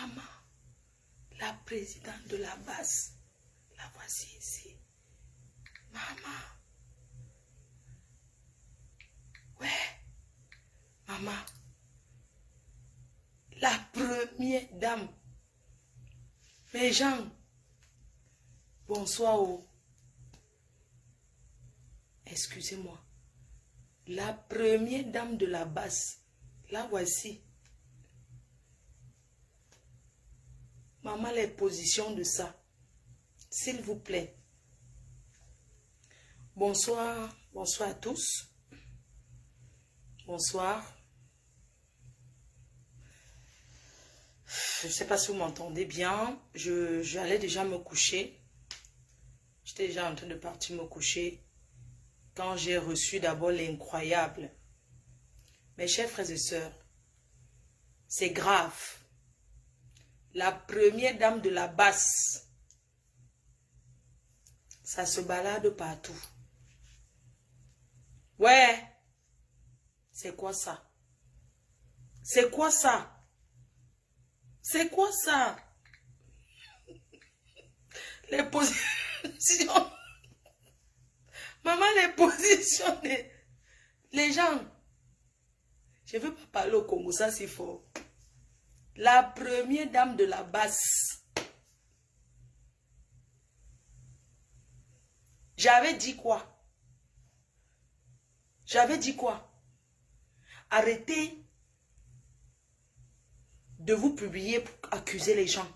Maman, la présidente de la base, la voici ici. Maman. Ouais. Maman. La première dame. Mes gens. Bonsoir. Oh. Excusez-moi. La première dame de la base. La voici. Maman, les positions de ça. S'il vous plaît. Bonsoir. Bonsoir à tous. Bonsoir. Je ne sais pas si vous m'entendez bien. J'allais déjà me coucher. J'étais déjà en train de partir me coucher. Quand j'ai reçu d'abord l'incroyable. Mes chers frères et sœurs, c'est grave. La première dame de la basse, ça se balade partout. Ouais. C'est quoi ça? C'est quoi ça? C'est quoi ça? Les positions. Maman, les positions. Les gens. Je ne veux pas parler au Congo, ça c'est fort. La première dame de la basse. J'avais dit quoi? J'avais dit quoi? Arrêtez de vous publier pour accuser les gens.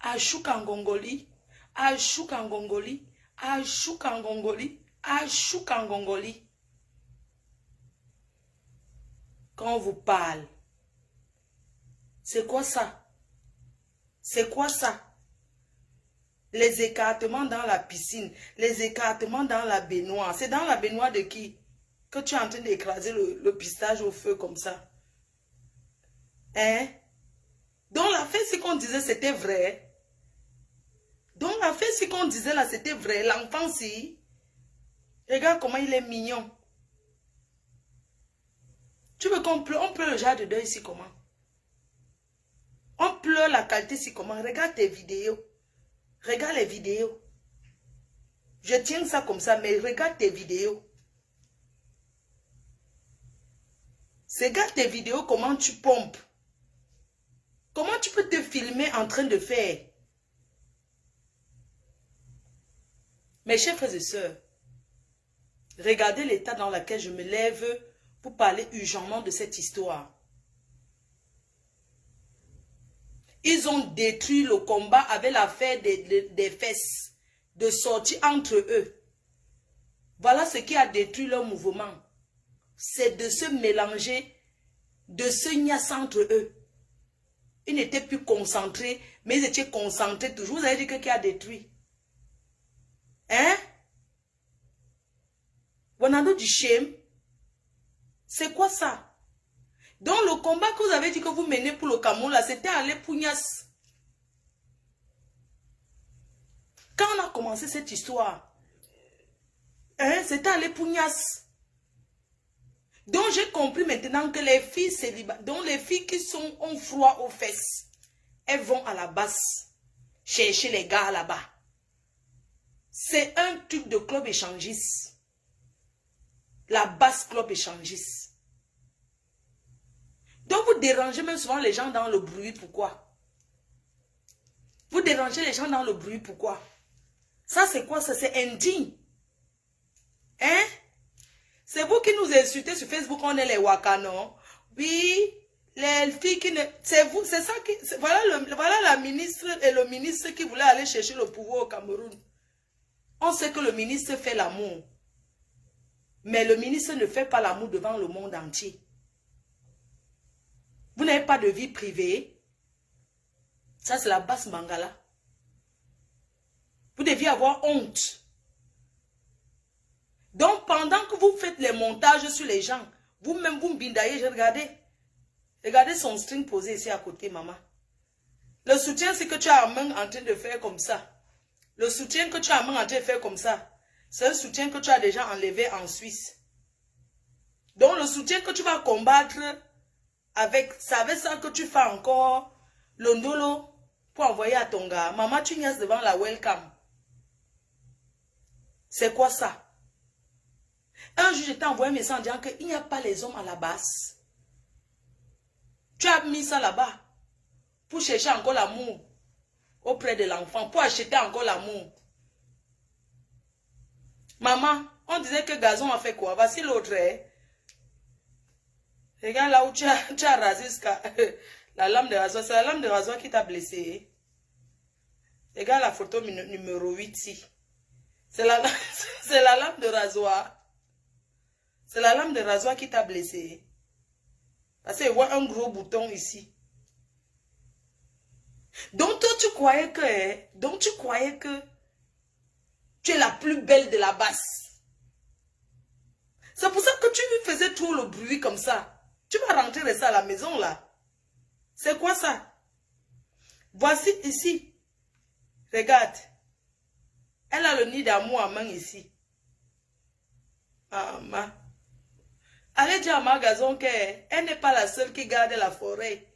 Achouk en Gongoli, Achouk en Gongoli, Achouk en Gongoli, Achouk en Gongoli. Quand on vous parle, c'est quoi ça? C'est quoi ça? Les écartements dans la piscine, les écartements dans la baignoire. C'est dans la baignoire de qui? Que tu es en train d'écraser le pistage au feu comme ça. Hein? Donc la fait, ce qu'on disait, c'était vrai. Donc la fait, ce qu'on disait là, c'était vrai. L'enfant, si. Regarde comment il est mignon. Tu veux qu'on pleure? On pleure le genre de deuil ici comment? On pleure la qualité ici comment? Regarde tes vidéos. Regarde les vidéos. Je tiens ça comme ça, mais regarde tes vidéos. Regarde tes vidéos, comment tu pompes. Comment tu peux te filmer en train de faire? Mes chers frères et sœurs, regardez l'état dans lequel je me lève pour parler urgemment de cette histoire. Ils ont détruit le combat avec l'affaire des fesses, de sortie entre eux. Voilà ce qui a détruit leur mouvement. C'est de se mélanger, de se niaiser entre eux. Ils n'étaient plus concentrés, mais ils étaient concentrés toujours. Vous avez dit qui a détruit? Hein? Wanado du shame? C'est quoi ça? Donc le combat que vous avez dit que vous menez pour le Cameroun, là, c'était aller Pougnas. Quand on a commencé cette histoire, hein, c'était aller Pougnas. Donc j'ai compris maintenant que les filles célibataires, donc les filles qui ont froid aux fesses, elles vont à la base chercher les gars là-bas. C'est un truc de club échangiste. La basse club échangiste. Donc vous dérangez même souvent les gens dans le bruit, pourquoi? Vous dérangez les gens dans le bruit, pourquoi? Ça c'est quoi ça? C'est indigne. Hein? C'est vous qui nous insultez sur Facebook, on est les Wakano. Oui, les filles qui ne... C'est vous, c'est ça qui... Voilà la ministre et le ministre qui voulaient aller chercher le pouvoir au Cameroun. On sait que le ministre fait l'amour. Mais le ministre ne fait pas l'amour devant le monde entier. Vous n'avez pas de vie privée. Ça, c'est la basse Mangala. Vous deviez avoir honte. Donc, pendant que vous faites les montages sur les gens, vous-même, vous me bindaillez, regardez son string posé ici à côté, maman. Le soutien, c'est que tu as la main en train de faire comme ça. Le soutien que tu as la main en train de faire comme ça, c'est un soutien que tu as déjà enlevé en Suisse. Donc, le soutien que tu vas combattre avec, c'est avec ça que tu fais encore le ndolo pour envoyer à ton gars. Maman, tu niaises devant la welcome. C'est quoi ça? Un jour, je t'ai envoyé un message en disant qu'il n'y a pas les hommes à la base. Tu as mis ça là-bas pour chercher encore l'amour auprès de l'enfant, pour acheter encore l'amour. Maman, on disait que Gazon a fait quoi? Voici l'autre. Regarde là où tu as rasé la lame de rasoir. C'est la lame de rasoir qui t'a blessé. Regarde la photo numéro 8 ici. C'est la lame de rasoir. C'est la lame de rasoir qui t'a blessé. Parce qu'il voit un gros bouton ici. Donc toi tu croyais que tu es la plus belle de la basse. C'est pour ça que tu faisais tout le bruit comme ça. Tu vas rentrer ça à la maison là. C'est quoi ça? Voici ici. Regarde. Elle a le nid d'amour à main ici. Allez dire à ma Gazon qu'elle n'est pas la seule qui garde la forêt.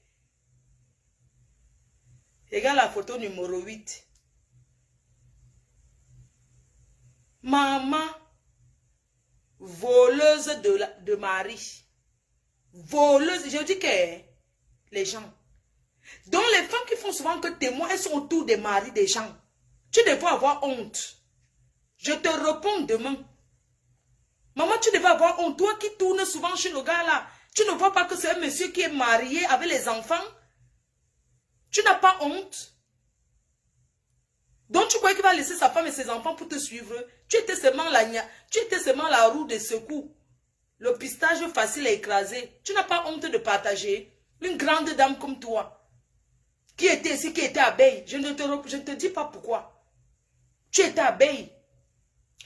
Regarde la photo numéro 8. Maman, voleuse de mari. Voleuse, je dis que les gens. Donc les femmes qui font souvent que témoins, elles sont autour des maris des gens. Tu devrais avoir honte. Je te réponds demain. Maman, tu devrais avoir honte. Toi qui tournes souvent chez le gars là, tu ne vois pas que c'est un monsieur qui est marié avec les enfants? Tu n'as pas honte? Donc tu croyais qu'il va laisser sa femme et ses enfants pour te suivre? Tu étais seulement la roue de secours. Le pistage facile à écraser. Tu n'as pas honte de partager. Une grande dame comme toi, qui était ici, qui était abeille. Je ne te dis pas pourquoi. Tu étais abeille.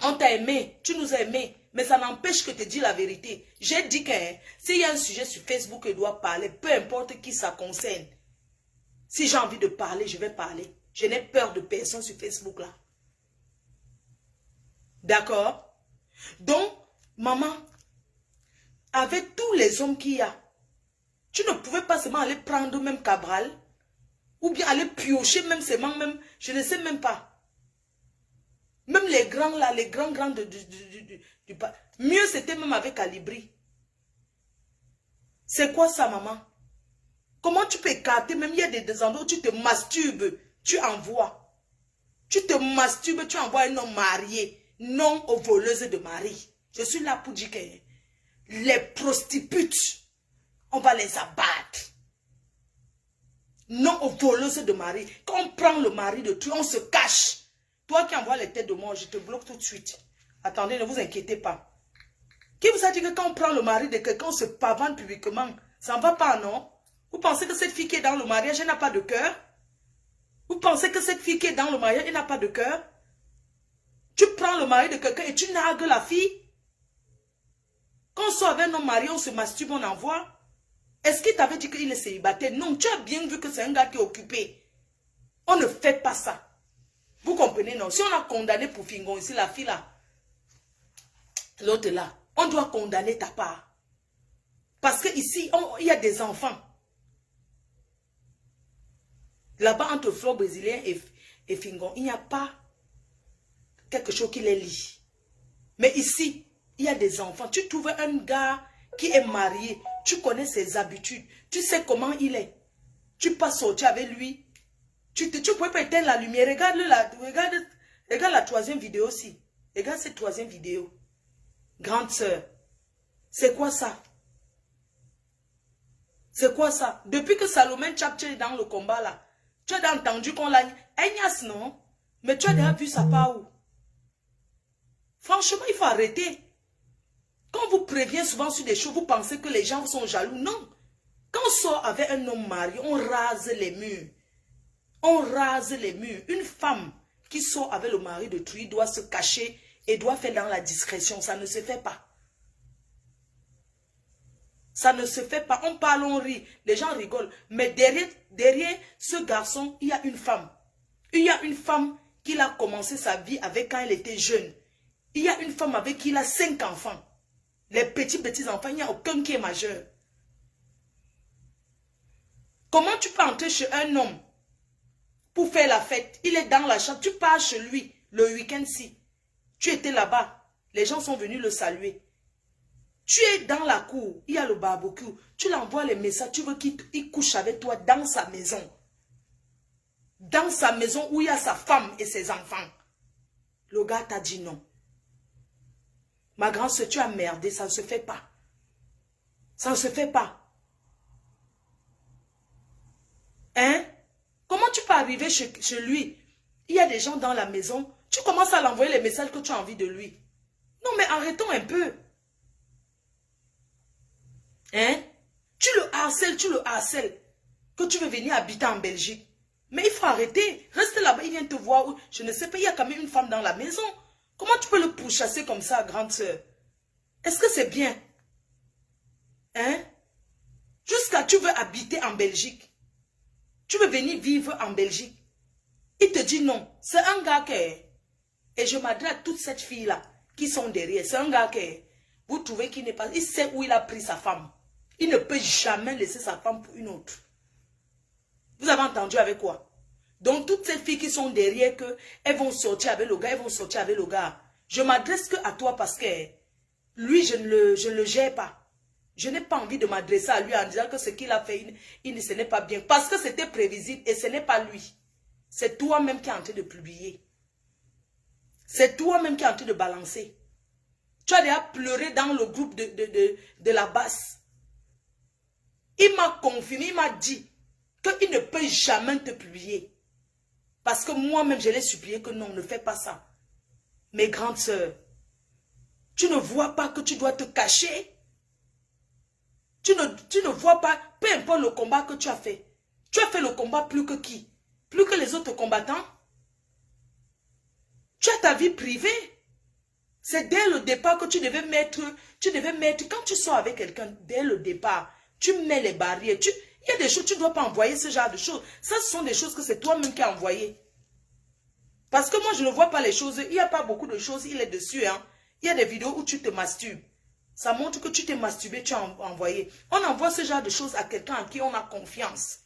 On t'a aimé. Tu nous as aimés. Mais ça n'empêche que te dire la vérité. J'ai dit que s'il y a un sujet sur Facebook, il doit parler. Peu importe qui ça concerne. Si j'ai envie de parler, je vais parler. Je n'ai peur de personne sur Facebook là. D'accord? Donc, maman, avec tous les hommes qu'il y a, tu ne pouvais pas seulement aller prendre même Cabral, ou bien aller piocher même seulement, même, je ne sais même pas. Même les grands là, les grands du mieux c'était même avec Alibri. C'est quoi ça, maman? Comment tu peux écarter, même il y a des endroits où tu te masturbes, tu envoies. Tu te masturbes, tu envoies un homme marié, non aux voleuses de mari. Je suis là pour dire que les prostituées, on va les abattre. Non aux voleuses de mari. Quand on prend le mari de tout, on se cache. Toi qui envoies les têtes de mort, je te bloque tout de suite. Attendez, ne vous inquiétez pas. Qui vous a dit que quand on prend le mari de quelqu'un, on se pavane publiquement? Ça ne va pas, non? Vous pensez que cette fille qui est dans le mariage, elle n'a pas de cœur? Vous pensez que cette fille qui est dans le mariage, elle n'a pas de cœur? Tu prends le mari de quelqu'un et tu nargues la fille? Quand on sort avec nos maris, on se masturbe, on envoie. Est-ce qu'il t'avait dit qu'il est célibataire? Non, tu as bien vu que c'est un gars qui est occupé. On ne fait pas ça. Vous comprenez, non? Si on a condamné pour Fingon ici, la fille là, l'autre là, on doit condamner ta part. Parce qu'ici, il y a des enfants. Là-bas, entre fleurs brésilien et Fingon, il n'y a pas quelque chose qui les lie. Mais ici, il y a des enfants. Tu trouves un gars qui est marié. Tu connais ses habitudes. Tu sais comment il est. Tu peux sortir avec lui. Tu ne peux pas éteindre la lumière. Regarde la troisième vidéo aussi. Regarde cette troisième vidéo. Grande sœur. C'est quoi ça? C'est quoi ça? Depuis que Salomon Tchapche est dans le combat là, tu as entendu qu'on l'a... Aignas, non? Mais tu as déjà vu ça par où? Franchement, il faut arrêter. Quand on vous prévient souvent sur des choses, vous pensez que les gens sont jaloux. Non. Quand on sort avec un homme marié, on rase les murs. On rase les murs. Une femme qui sort avec le mari de Truy doit se cacher et doit faire dans la discrétion. Ça ne se fait pas. Ça ne se fait pas. On parle, on rit. Les gens rigolent. Mais derrière ce garçon, il y a une femme. Il y a une femme qui a commencé sa vie avec quand elle était jeune. Il y a une femme avec qui il a 5 enfants. Les petits enfants, il n'y a aucun qui est majeur. Comment tu peux entrer chez un homme pour faire la fête? Il est dans la chambre, tu pars chez lui le week-end-ci. Tu étais là-bas, les gens sont venus le saluer. Tu es dans la cour, il y a le barbecue, tu l'envoies les messages, tu veux qu'il couche avec toi dans sa maison. Dans sa maison où il y a sa femme et ses enfants. Le gars t'a dit non. Ma grande soeur, tu as merdé, ça ne se fait pas. Ça ne se fait pas. Hein? Comment tu peux arriver chez lui? Il y a des gens dans la maison. Tu commences à l'envoyer les messages que tu as envie de lui. Non, mais arrêtons un peu. Hein? Tu le harcèles. Que tu veux venir habiter en Belgique. Mais il faut arrêter. Reste là-bas, il vient te voir. Je ne sais pas, il y a quand même une femme dans la maison. Comment tu peux le pourchasser comme ça, grande soeur? Est-ce que c'est bien? Hein? Jusqu'à tu veux habiter en Belgique. Tu veux venir vivre en Belgique. Il te dit non. C'est un gars qui est... Et je m'adresse à toutes ces filles-là qui sont derrière. C'est un gars qui est... Vous trouvez qu'il n'est pas... Il sait où il a pris sa femme. Il ne peut jamais laisser sa femme pour une autre. Vous avez entendu avec quoi? Donc, toutes ces filles qui sont derrière, elles vont sortir avec le gars, elles vont sortir avec le gars. Je m'adresse que à toi parce que lui, je ne le gère pas. Je n'ai pas envie de m'adresser à lui en disant que ce qu'il a fait, ce n'est pas bien. Parce que c'était prévisible et ce n'est pas lui. C'est toi-même qui es en train de publier. C'est toi-même qui es en train de balancer. Tu as déjà pleuré dans le groupe de la basse. Il m'a confirmé, il m'a dit qu'il ne peut jamais te publier. Parce que moi-même, je l'ai supplié que non, ne fais pas ça. Mes grandes sœurs, tu ne vois pas que tu dois te cacher. Tu ne vois pas, peu importe le combat que tu as fait. Tu as fait le combat plus que qui? Plus que les autres combattants? Tu as ta vie privée. C'est dès le départ que tu devais mettre, quand tu sors avec quelqu'un, dès le départ, tu mets les barrières. Il y a des choses, tu ne dois pas envoyer ce genre de choses. Ça, ce sont des choses que c'est toi-même qui as envoyées. Parce que moi, je ne vois pas les choses. Il n'y a pas beaucoup de choses, il est dessus. Hein. Il y a des vidéos où tu te masturbes. Ça montre que tu t'es masturbé, tu as envoyé. On envoie ce genre de choses à quelqu'un en qui on a confiance.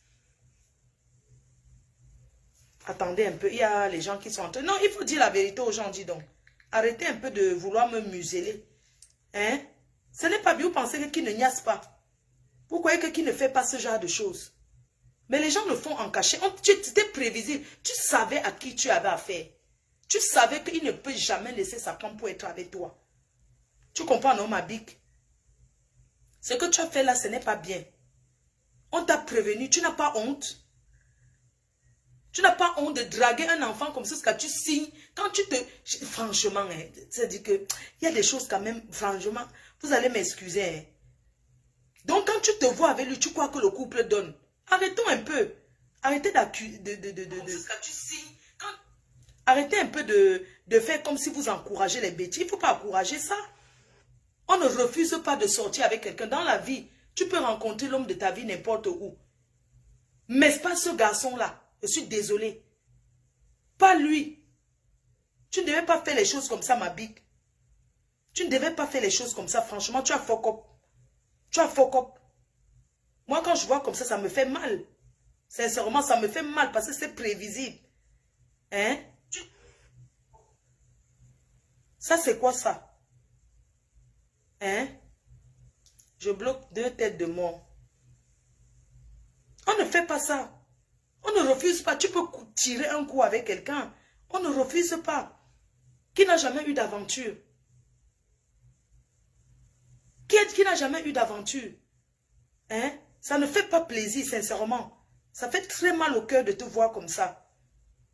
Attendez un peu, il y a les gens qui sont en train... Non, il faut dire la vérité aux gens, dis donc. Arrêtez un peu de vouloir me museler. Hein? Ce n'est pas bien, vous pensez que qui ne niasse pas. Vous croyez que qui ne fait pas ce genre de choses. Mais les gens le font en cachet. C'était prévisible. Tu savais à qui tu avais affaire. Tu savais qu'il ne peut jamais laisser sa femme pour être avec toi. Tu comprends, non, ma bique? Ce que tu as fait là, ce n'est pas bien. On t'a prévenu. Tu n'as pas honte. Tu n'as pas honte de draguer un enfant comme ça, quand tu signes, quand tu te... Franchement, hein, c'est-à-dire qu'il y a des choses quand même, franchement, vous allez m'excuser. Hein. Donc, quand tu te vois avec lui, tu crois que le couple donne. Arrêtons un peu. Arrêtez d'accuser... Arrêtez un peu de faire comme si vous encouragez les bêtises. Il ne faut pas encourager ça. On ne refuse pas de sortir avec quelqu'un. Dans la vie, tu peux rencontrer l'homme de ta vie n'importe où. Mais pas ce garçon-là. Je suis désolée. Pas lui. Tu ne devais pas faire les choses comme ça, ma big. Tu ne devais pas faire les choses comme ça. Franchement, tu as fuck up. Tu as fuck up. Moi, quand je vois comme ça me fait mal. Sincèrement, ça me fait mal parce que c'est prévisible. Hein? Ça, c'est quoi ça? Hein? Je bloque 2 têtes de mort. On ne fait pas ça. On ne refuse pas. Tu peux tirer un coup avec quelqu'un. On ne refuse pas. Qui n'a jamais eu d'aventure? Qui n'a jamais eu d'aventure? Hein? Ça ne fait pas plaisir, sincèrement. Ça fait très mal au cœur de te voir comme ça.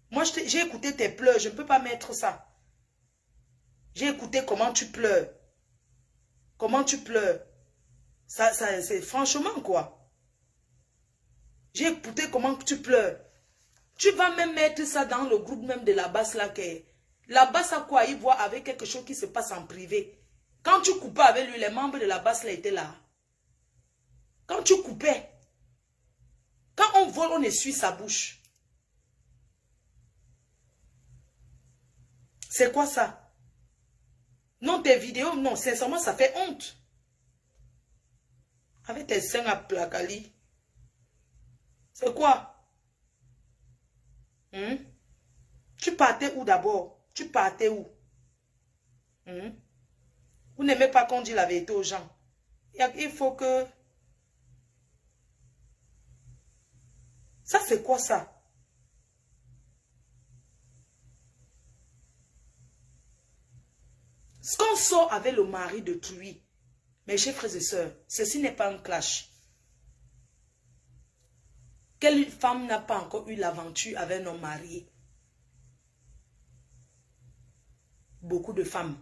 Moi, j'ai écouté tes pleurs. Je ne peux pas mettre ça. J'ai écouté comment tu pleures. Comment tu pleures. Ça c'est franchement quoi. J'ai écouté comment tu pleures. Tu vas même mettre ça dans le groupe même de la basse là. La basse a quoi? Il voit avec quelque chose qui se passe en privé. Quand tu coupais avec lui, les membres de la basse là étaient là. Quand tu coupais, quand on vole, on essuie sa bouche. C'est quoi ça? Non, tes vidéos, non, sincèrement, ça fait honte. Avec tes seins à placali. C'est quoi? Tu partais où d'abord? Tu partais où? Vous n'aimez pas qu'on dise la vérité aux gens. Il faut que... Ça, c'est quoi ça? Ce qu'on sort avec le mari de Truy, mes chers frères et sœurs, ceci n'est pas un clash. Quelle femme n'a pas encore eu l'aventure avec un homme marié? Beaucoup de femmes.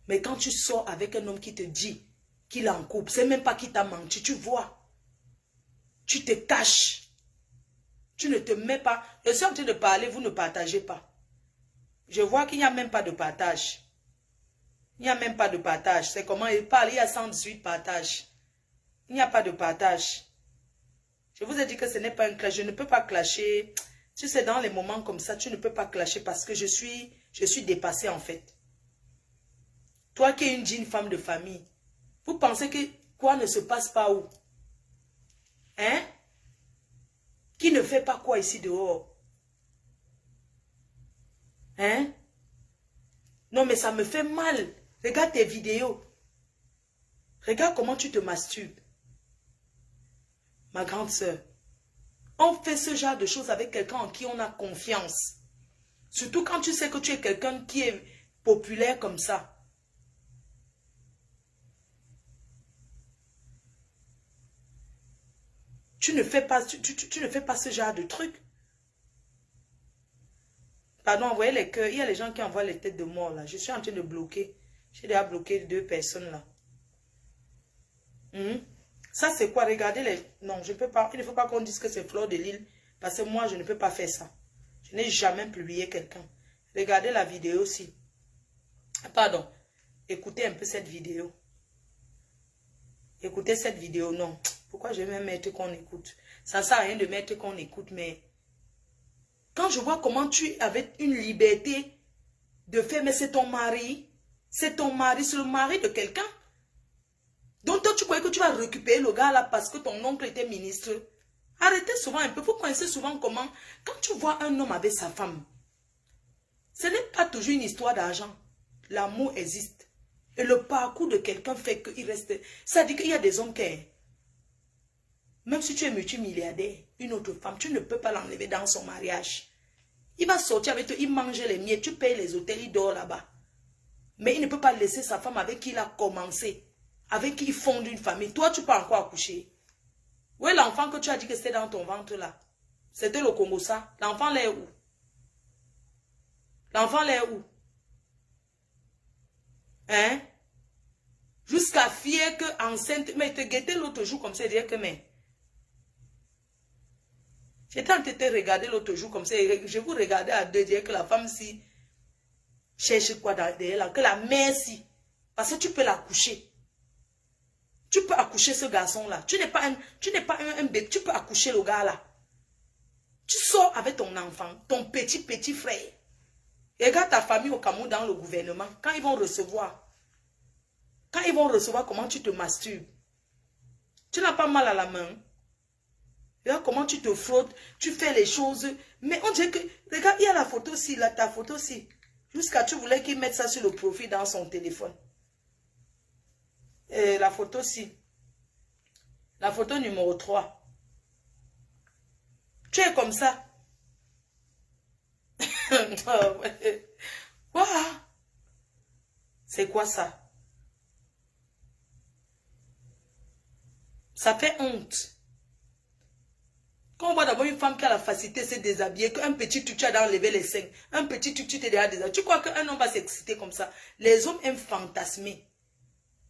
Mais quand tu sors avec un homme qui te dit qu'il est en couple, c'est même pas qu'il t'a menti, tu vois. Tu te caches. Tu ne te mets pas. Je suis en train de parler, vous ne partagez pas. Je vois qu'il n'y a même pas de partage. Il n'y a même pas de partage. C'est comment il parle, il y a 118 partages. Il n'y a pas de partage. Je vous ai dit que ce n'est pas un clash. Je ne peux pas clasher. Tu sais, dans les moments comme ça, tu ne peux pas clasher parce que je suis dépassée en fait. Toi qui es une digne femme de famille, vous pensez que quoi ne se passe pas où? Hein? Qui ne fait pas quoi ici dehors? Hein? Non, mais ça me fait mal. Regarde tes vidéos. Regarde comment tu te masturbes. Ma grande sœur, on fait ce genre de choses avec quelqu'un en qui on a confiance. Surtout quand tu sais que tu es quelqu'un qui est populaire comme ça. Tu ne fais pas ce genre de truc. Pardon, vous voyez les cœurs. Il y a les gens qui envoient les têtes de mort là. Je suis en train de bloquer. J'ai déjà bloqué 2 personnes là. Ça c'est quoi? Regardez les... Non, je ne peux pas. Il ne faut pas qu'on dise que c'est Fleur de Lille. Parce que moi, je ne peux pas faire ça. Je n'ai jamais publié quelqu'un. Regardez la vidéo aussi. Pardon. Écoutez un peu cette vidéo. Écoutez cette vidéo. Non. Pourquoi je vais même mettre qu'on écoute? Ça ne sert à rien de mettre qu'on écoute, mais... Quand je vois comment tu avais une liberté de faire, mais c'est ton mari. C'est ton mari, c'est le mari de quelqu'un. Donc toi, tu croyais que tu vas récupérer le gars là parce que ton oncle était ministre. Arrêtez souvent un peu. Vous connaissez souvent comment, quand tu vois un homme avec sa femme, ce n'est pas toujours une histoire d'argent. L'amour existe. Et le parcours de quelqu'un fait qu'il reste... Ça dit qu'il y a des hommes qui... Même si tu es multimilliardaire, une autre femme, tu ne peux pas l'enlever dans son mariage. Il va sortir avec toi, il mange les miettes, tu payes les hôtels, il dort là-bas. Mais il ne peut pas laisser sa femme avec qui il a commencé, avec qui il fonde une famille. Toi, tu peux encore accoucher. Où est l'enfant que tu as dit que c'était dans ton ventre là? C'était le Congo ça. L'enfant l'est où? L'enfant l'est où? Hein? Jusqu'à fier que enceinte, mais te guetter l'autre jour comme ça, dire que mais... J'étais en train de te regarder l'autre jour comme ça, je vous regardais à deux, dire que la femme si cherche quoi derrière là, que la mère si, parce que tu peux l'accoucher. Tu peux accoucher ce garçon-là. Tu n'es pas un bébé, tu peux accoucher le gars là. Tu sors avec ton enfant, ton petit frère. Et regarde ta famille au Cameroun dans le gouvernement, quand ils vont recevoir comment tu te masturbes. Tu n'as pas mal à la main. Regarde comment tu te frottes, tu fais les choses. Mais on dirait que, regarde, il y a la photo aussi, là, ta photo aussi. Jusqu'à tu voulais qu'il mette ça sur le profil dans son téléphone. Et la photo aussi. La photo numéro 3. Tu es comme ça. Quoi? C'est quoi ça? Ça fait honte. Quand on voit d'abord une femme qui a la facilité de se déshabiller, qu'un petit tutu a d'enlever les seins, un petit tutu t'es déjà déshabillé. Tu crois qu'un homme va s'exciter comme ça? Les hommes aiment fantasmer.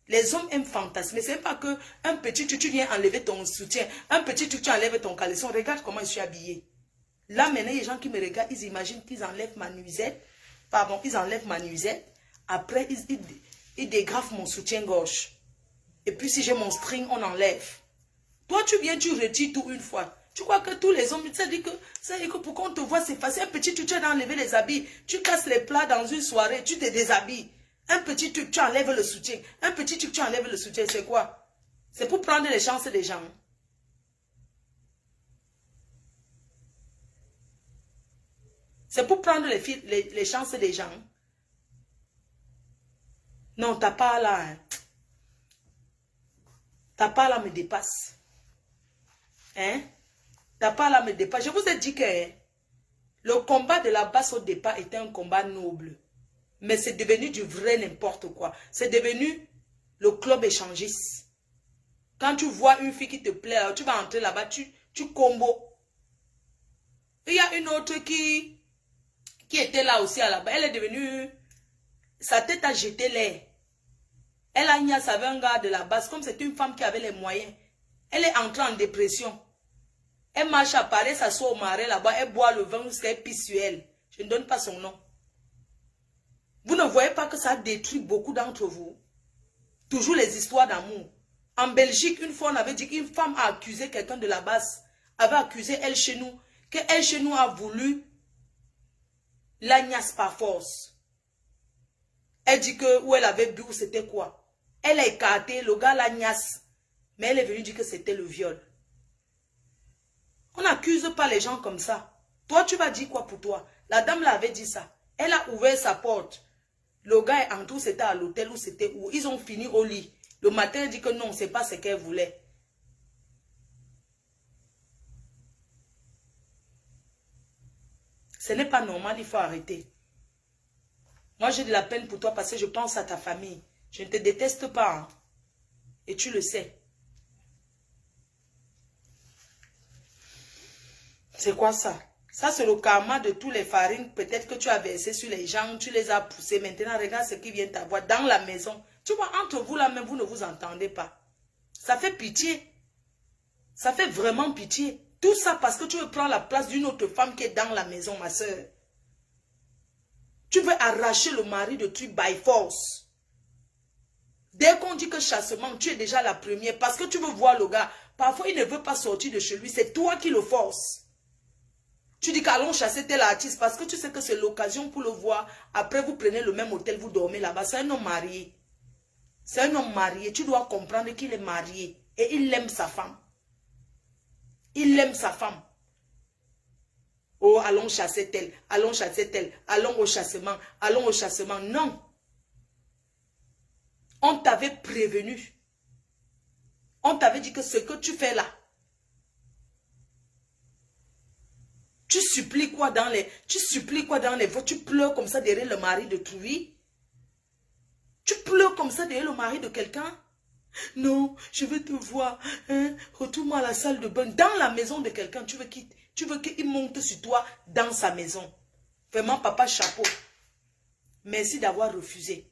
Les hommes aiment fantasmer. Ce n'est pas qu'un petit tutu vient enlever ton soutien, un petit tutu enlève ton caleçon. Regarde comment je suis habillée. Là, maintenant, les gens qui me regardent, ils imaginent qu'ils enlèvent ma nuisette. Pardon, ils enlèvent ma nuisette. Après, ils dégravent mon soutien-gorge. Et puis, si j'ai mon string, on enlève. Toi, tu viens, tu retires tout une fois. Tu crois que tous les hommes, ça dit que pour qu'on te voit, c'est facile. Un petit tutu, tu as enlevé les habits. Tu casses les plats dans une soirée, tu te déshabilles. Un petit truc, tu enlèves le soutien. Un petit truc, tu enlèves le soutien, c'est quoi? C'est pour prendre les chances des gens. C'est pour prendre les chances des gens. Non, ta part là, hein. Ta part là me dépasse. Hein? Ta part là me dépasse. Je vous ai dit que hein, le combat de la basse au départ était un combat noble. Mais c'est devenu du vrai n'importe quoi. C'est devenu le club échangiste. Quand tu vois une fille qui te plaît, alors tu vas entrer là-bas, tu combos. Il y a une autre qui était là aussi à là-bas. Elle est devenue... Sa tête a jeté l'air. Elle a niasse avec un gars de la base. Comme c'est une femme qui avait les moyens. Elle est entrée en dépression. Elle marche à Paris, s'assoit au marais là-bas. Elle boit le vin jusqu'à elle pisse sur elle. Je ne donne pas son nom. Vous ne voyez pas que ça détruit beaucoup d'entre vous? Toujours les histoires d'amour. En Belgique, une fois, on avait dit qu'une femme a accusé quelqu'un de la base. Avait accusé elle chez nous. Que elle chez nous a voulu l'agnasse par force. Elle dit que où elle avait bu ou c'était quoi. Elle a écarté, le gars l'agnasse. Mais elle est venue dire que c'était le viol. On n'accuse pas les gens comme ça. Toi, tu vas dire quoi pour toi? La dame l'avait dit ça. Elle a ouvert sa porte. Le gars est entré, c'était à l'hôtel ou c'était où. Ils ont fini au lit. Le matin, elle dit que non, c'est pas ce qu'elle voulait. Ce n'est pas normal, il faut arrêter. Moi, j'ai de la peine pour toi parce que je pense à ta famille. Je ne te déteste pas. Hein. Et tu le sais. C'est quoi ça? Ça, c'est le karma de tous les farines. Peut-être que tu as versé sur les gens, tu les as poussés. Maintenant, regarde ce qui vient t'avoir dans la maison. Tu vois, entre vous là même, vous ne vous entendez pas. Ça fait pitié. Ça fait vraiment pitié. Tout ça parce que tu veux prendre la place d'une autre femme qui est dans la maison, ma soeur. Tu veux arracher le mari de tu by force. Dès qu'on dit que chassement, tu es déjà la première. Parce que tu veux voir le gars. Parfois, il ne veut pas sortir de chez lui. C'est toi qui le forces. Tu dis qu'allons chasser tel artiste parce que tu sais que c'est l'occasion pour le voir. Après, vous prenez le même hôtel, vous dormez là-bas. C'est un homme marié. C'est un homme marié. Tu dois comprendre qu'il est marié. Et il aime sa femme. Il aime sa femme. Oh, allons chasser tel. Allons chasser tel. Allons au chassement. Allons au chassement. Non. On t'avait prévenu. On t'avait dit que ce que tu fais là. Tu supplies quoi dans les... Tu supplies quoi dans les voix? Tu pleures comme ça derrière le mari de Trouvi? Tu pleures comme ça derrière le mari de quelqu'un? Non, je veux te voir. Hein? Retourne-moi à la salle de bain. Dans la maison de quelqu'un, tu veux qu'il monte sur toi dans sa maison. Vraiment, papa, chapeau. Merci d'avoir refusé.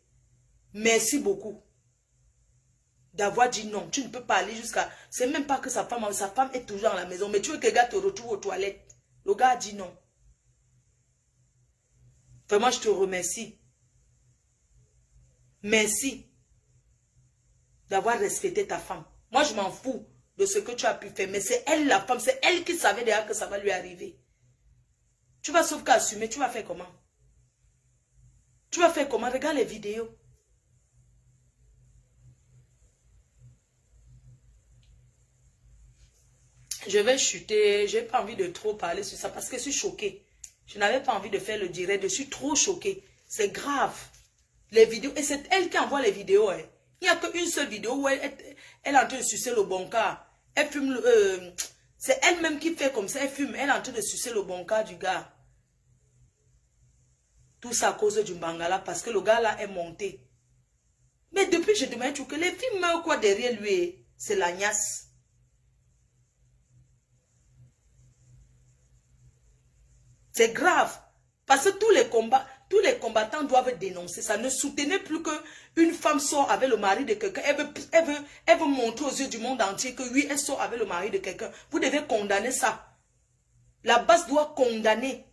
Merci beaucoup. D'avoir dit non. Tu ne peux pas aller jusqu'à... C'est même pas que sa femme est toujours dans la maison. Mais tu veux que le gars te retrouve aux toilettes. Le gars a dit non. Vraiment, je te remercie. Merci d'avoir respecté ta femme. Moi, je m'en fous de ce que tu as pu faire. Mais c'est elle, la femme. C'est elle qui savait déjà que ça va lui arriver. Tu vas sauf qu'à assumer. Tu vas faire comment? Tu vas faire comment? Regarde les vidéos. Je vais chuter. Je n'ai pas envie de trop parler sur ça parce que je suis choquée. Je n'avais pas envie de faire le direct. Je suis trop choquée. C'est grave. Les vidéos. Et c'est elle qui envoie les vidéos. Hein. Il n'y a qu'une seule vidéo où elle est en train de sucer le bon cas. Elle fume. C'est elle-même qui fait comme ça. Elle fume. Elle est en train de sucer le bon cas du gars. Tout ça à cause du Bangala parce que le gars là est monté. Mais depuis, je demande tout que les filles meurent quoi derrière lui. C'est l'agnasse. C'est grave. Parce que tous les combattants doivent dénoncer ça. Ne soutenez plus qu'une femme sort avec le mari de quelqu'un. Elle veut montrer aux yeux du monde entier que oui, elle sort avec le mari de quelqu'un. Vous devez condamner ça. La base doit condamner.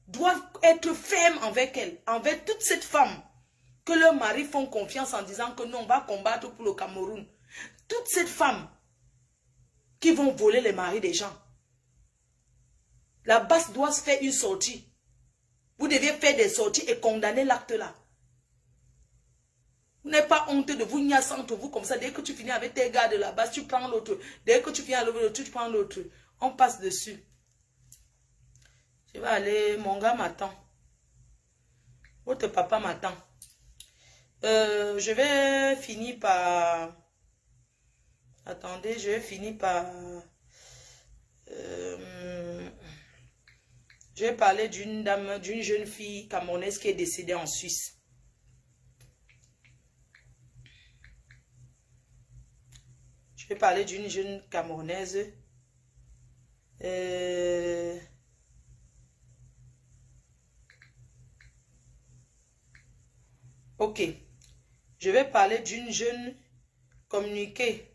Doit être ferme avec elle. Envers toute cette femme. Que leurs maris font confiance en disant que non, on va combattre pour le Cameroun. Toutes ces femmes qui vont voler les maris des gens. La base doit se faire une sortie. Vous devez faire des sorties et condamner l'acte là. Vous n'avez pas honte de vous niaiser entre vous comme ça. Dès que tu finis avec tes gars de la base, tu prends l'autre. Dès que tu viens à l'autre, tu prends l'autre. On passe dessus. Je vais aller, mon gars m'attend. Votre papa m'attend. Je vais finir par... Attendez, je vais finir par... je vais parler d'une dame, d'une jeune fille camerounaise qui est décédée en Suisse. Je vais parler d'une jeune camerounaise. Ok. Je vais parler d'une jeune communiquée.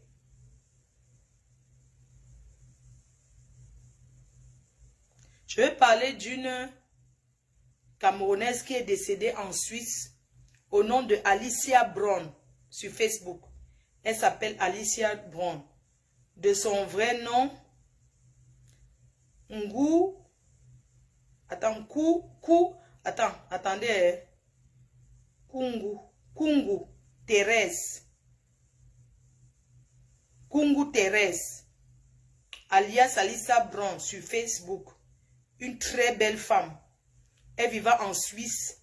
Je vais parler d'une Camerounaise qui est décédée en Suisse au nom de Alicia Brown sur Facebook. Elle s'appelle Alicia Brown. De son vrai nom, Ngou. Attends, attendez. Kungu Thérèse. Kungu Thérèse. Alias Alicia Brown sur Facebook. Une très belle femme. Elle vivait en Suisse.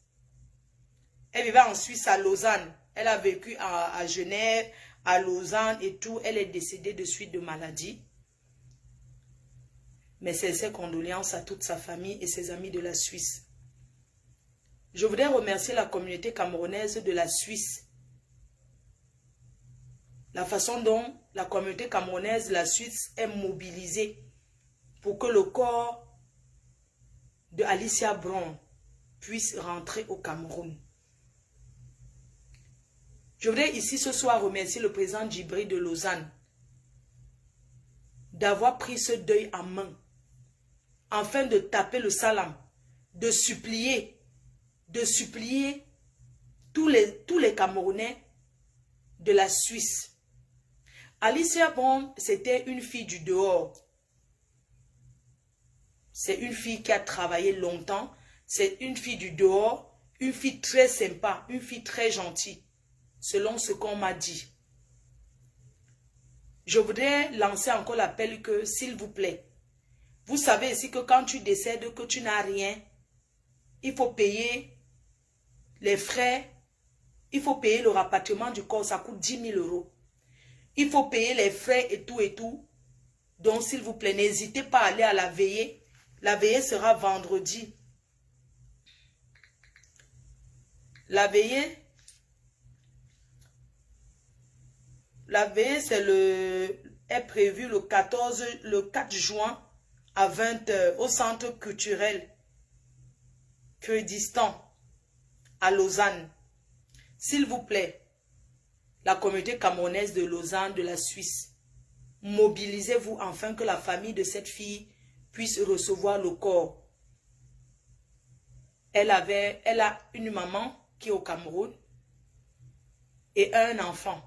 Elle vivait en Suisse à Lausanne. Elle a vécu à Genève, à Lausanne et tout. Elle est décédée de suite de maladie. Mais c'est ses condoléances à toute sa famille et ses amis de la Suisse. Je voudrais remercier la communauté camerounaise de la Suisse. La façon dont la communauté camerounaise de la Suisse est mobilisée pour que le corps de Alicia Brown puisse rentrer au Cameroun. Je voudrais ici ce soir remercier le président Djibril de Lausanne d'avoir pris ce deuil en main afin de taper le salam, de supplier tous les Camerounais de la Suisse. Alicia Brown, c'était une fille du dehors. C'est une fille qui a travaillé longtemps. C'est une fille du dehors, une fille très sympa, une fille très gentille, selon ce qu'on m'a dit. Je voudrais lancer encore l'appel que, s'il vous plaît, vous savez ici que quand tu décèdes, que tu n'as rien, il faut payer les frais, il faut payer le rapatriement du corps, ça coûte 10 000 €. Il faut payer les frais et tout et tout. Donc, s'il vous plaît, n'hésitez pas à aller à la veillée. La veillée sera vendredi. La veillée, est prévue le 4 juin à 20 h au centre culturel Kurdistan à Lausanne. S'il vous plaît, la communauté camerounaise de Lausanne, de la Suisse, mobilisez-vous afin que la famille de cette fille puisse recevoir le corps. Elle a une maman qui est au Cameroun et un enfant.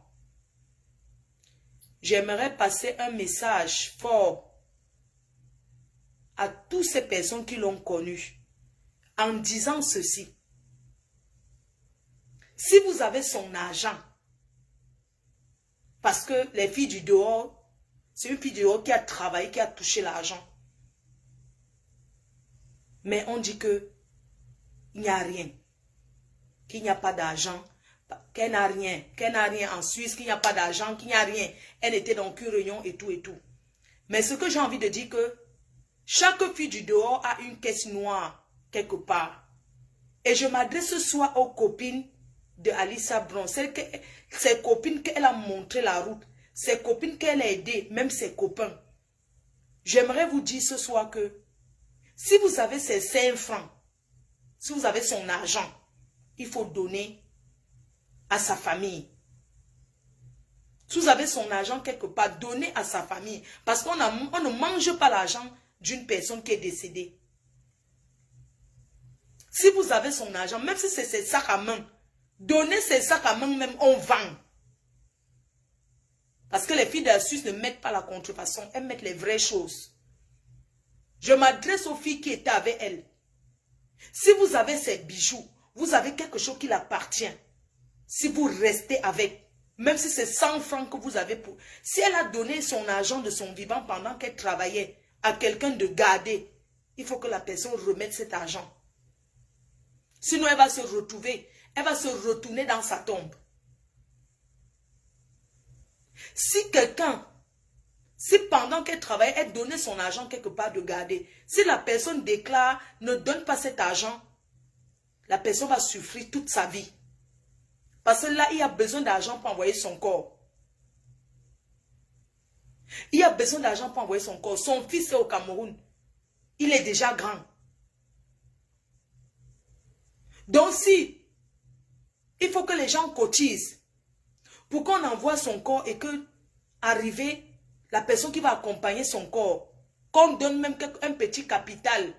J'aimerais passer un message fort à toutes ces personnes qui l'ont connue en disant ceci. Si vous avez son argent, parce que les filles du dehors, c'est une fille du dehors qui a travaillé, qui a touché l'argent. Mais on dit que il n'y a rien, qu'il n'y a pas d'argent, qu'elle n'a rien en Suisse, qu'il n'y a pas d'argent, qu'il n'y a rien. Elle était dans une réunion et tout et tout. Mais ce que j'ai envie de dire que chaque fille du dehors a une caisse noire quelque part. Et je m'adresse ce soir aux copines de Alicia Brown, ces copines qu'elle a montré la route, ces copines qu'elle a aidées, même ses copains. J'aimerais vous dire ce soir que si vous avez ces 5 francs, si vous avez son argent, il faut donner à sa famille. Si vous avez son argent quelque part, donnez à sa famille. Parce qu'on ne mange pas l'argent d'une personne qui est décédée. Si vous avez son argent, même si c'est ses sacs à main, donnez ces sacs à main, même on vend. Parce que les filles de la Suisse ne mettent pas la contrefaçon, elles mettent les vraies choses. Je m'adresse aux filles qui étaient avec elles. Si vous avez ces bijoux, vous avez quelque chose qui l'appartient. si vous restez avec, même si c'est 100 francs que vous avez pour... Si elle a donné son argent de son vivant pendant qu'elle travaillait à quelqu'un de garder, il faut que la personne remette cet argent. Sinon, elle va se retrouver, elle va se retourner dans sa tombe. Si quelqu'un, si pendant qu'elle travaille, elle donnait son argent quelque part de garder, si la personne déclare, ne donne pas cet argent, la personne va souffrir toute sa vie. Parce que là, il y a besoin d'argent pour envoyer son corps. Il a besoin d'argent pour envoyer son corps. Son fils est au Cameroun. Il est déjà grand. Donc si, il faut que les gens cotisent pour qu'on envoie son corps et que, arrivé, la personne qui va accompagner son corps, qu'on donne même un petit capital,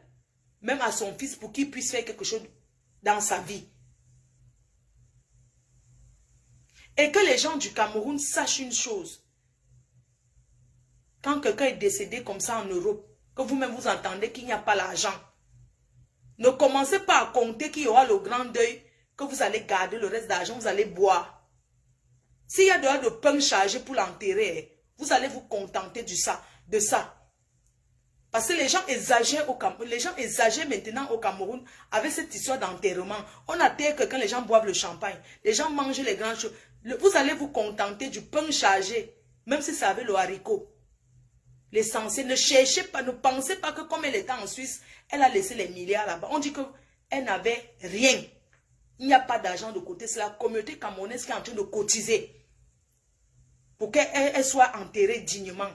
même à son fils pour qu'il puisse faire quelque chose dans sa vie. Et que les gens du Cameroun sachent une chose. Quand quelqu'un est décédé comme ça en Europe, que vous-même vous entendez qu'il n'y a pas l'argent, ne commencez pas à compter qu'il y aura le grand deuil, que vous allez garder le reste d'argent, vous allez boire. S'il y a de pain chargé pour l'enterrer, vous allez vous contenter de ça. Parce que les gens exagèrent au Cameroun, les gens exagèrent maintenant au Cameroun avec cette histoire d'enterrement. On attend que quand les gens boivent le champagne, les gens mangent les grandes choses. Vous allez vous contenter du pain chargé, même si ça avait le haricot. L'essentiel, ne cherchez pas, ne pensez pas que comme elle était en Suisse, elle a laissé les milliards là-bas. On dit qu'elle n'avait rien. Il n'y a pas d'argent de côté. C'est la communauté camerounaise qui est en train de cotiser pour qu'elle soit enterrée dignement.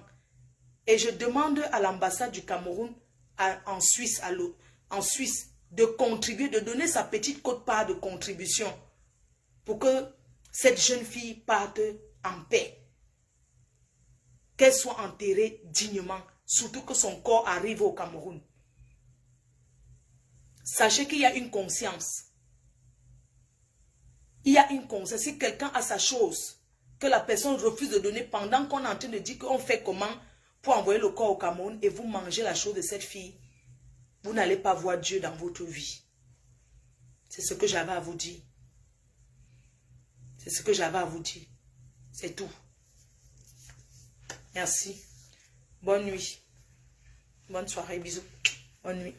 Et je demande à l'ambassade du Cameroun en Suisse, de contribuer, de donner sa petite quote-part de contribution pour que cette jeune fille parte en paix. Qu'elle soit enterrée dignement, surtout que son corps arrive au Cameroun. Sachez qu'il y a une conscience. Il y a une conscience. Si quelqu'un a sa chose, que la personne refuse de donner pendant qu'on est en train de dire qu'on fait comment pour envoyer le corps au Cameroun et vous mangez la chose de cette fille, vous n'allez pas voir Dieu dans votre vie. C'est ce que j'avais à vous dire. C'est ce que j'avais à vous dire. C'est tout. Merci. Bonne nuit. Bonne soirée. Bisous. Bonne nuit.